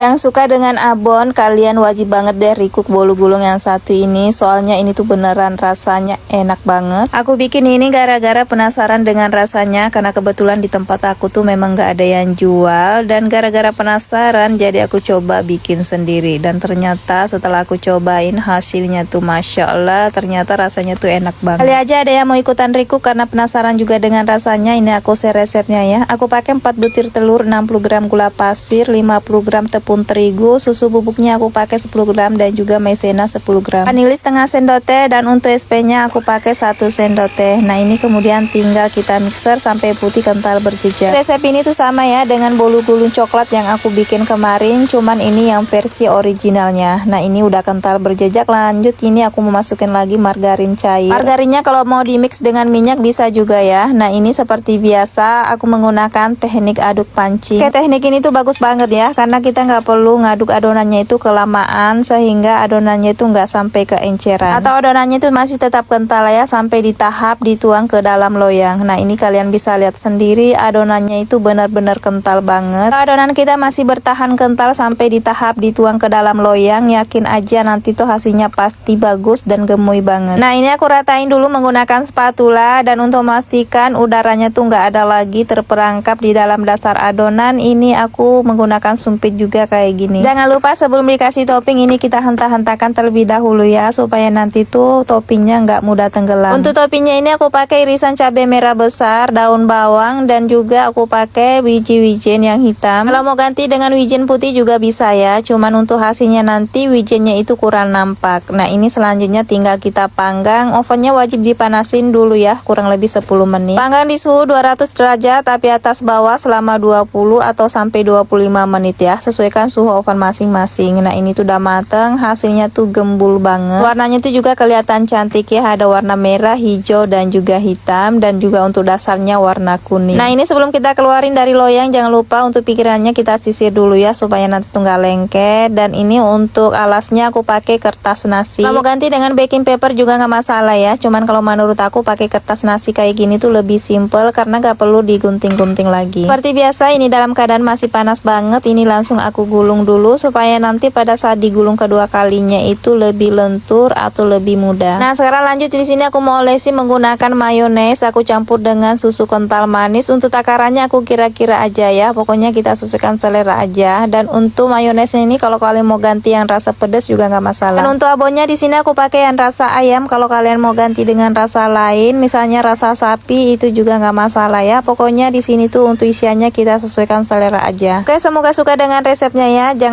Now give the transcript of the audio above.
Yang suka dengan abon, kalian wajib banget deh recook bolu gulung yang satu ini. Soalnya ini tuh beneran rasanya enak banget. Aku bikin ini gara-gara penasaran dengan rasanya. Karena kebetulan di tempat aku tuh memang gak ada yang jual. Dan gara-gara penasaran jadi aku coba bikin sendiri. Dan ternyata setelah aku cobain hasilnya tuh Masya Allah. Ternyata rasanya tuh enak banget. Kali aja ada yang mau ikutan recook karena penasaran juga dengan rasanya. Ini aku share resepnya ya. Aku pakai 4 butir telur, 60 gram gula pasir, 50 gram tepung terigu, susu bubuknya aku pakai 10 gram dan juga maizena 10 gram, vanili setengah sendok teh, dan untuk SP nya aku pakai 1 sendok teh. Nah ini kemudian tinggal kita mixer sampai putih kental berjejak. Resep ini tuh sama ya dengan bolu gulung coklat yang aku bikin kemarin, cuman ini yang versi originalnya. Nah ini udah kental berjejak. Lanjut ini aku mau masukin lagi margarin cair. Margarinnya kalau mau di mix dengan minyak bisa juga ya. Nah ini seperti biasa aku menggunakan teknik aduk pancing. Oke, teknik ini tuh bagus banget ya karena kita nggak perlu ngaduk adonannya itu kelamaan sehingga adonannya itu nggak sampai keenceran atau adonannya itu masih tetap kental ya sampai di tahap dituang ke dalam loyang. Nah ini kalian bisa lihat sendiri adonannya itu benar-benar kental banget. Kalau adonan kita masih bertahan kental sampai di tahap dituang ke dalam loyang, yakin aja nanti tuh hasilnya pasti bagus dan gemuy banget. Nah ini aku ratain dulu menggunakan spatula, dan untuk memastikan udaranya tuh nggak ada lagi terperangkap di dalam dasar adonan, ini aku menggunakan sumpit juga kayak gini. Jangan lupa sebelum dikasih topping ini kita hentak-hentakan terlebih dahulu ya supaya nanti tuh toppingnya nggak mudah tenggelam. Untuk toppingnya ini aku pakai irisan cabai merah besar, daun bawang, dan juga aku pakai wijen yang hitam. Kalau mau ganti dengan wijen putih juga bisa ya, cuman untuk hasilnya nanti wijennya itu kurang nampak. Nah ini selanjutnya tinggal kita panggang. Ovennya wajib dipanasin dulu ya, kurang lebih 10 menit. Panggang di suhu 200 derajat tapi atas bawah selama 20 atau sampai 25 menit ya, sesuaikan suhu oven masing-masing. Nah ini tuh udah mateng, hasilnya tuh gembul banget. Warnanya tuh juga kelihatan cantik ya, ada warna merah, hijau, dan juga hitam, dan juga untuk dasarnya warna kuning. Nah ini sebelum kita keluarin dari loyang jangan lupa untuk pikirannya kita sisir dulu ya supaya nanti tuh nggak lengket. Dan ini untuk alasnya aku pakai kertas nasi. Kalau mau ganti dengan baking paper juga nggak masalah ya, cuman kalau menurut aku pakai kertas nasi kayak gini tuh lebih simple karena nggak perlu digunting-gunting lagi. Seperti biasa ini dalam keadaan masih panas banget, ini langsung aku gulung dulu supaya nanti pada saat digulung kedua kalinya itu lebih lentur atau lebih mudah. Nah sekarang lanjut, di sini aku mau olesi menggunakan mayones, aku campur dengan susu kental manis. Untuk takarannya aku kira-kira aja ya, pokoknya kita sesuaikan selera aja. Dan untuk mayonesnya ini kalau kalian mau ganti yang rasa pedas juga nggak masalah. Dan untuk abonnya di sini aku pakai yang rasa ayam, kalau kalian mau ganti dengan rasa lain misalnya rasa sapi itu juga nggak masalah ya. Pokoknya di sini tuh untuk isiannya kita sesuaikan selera aja. Oke, semoga suka dengan resepnya ya. Jangan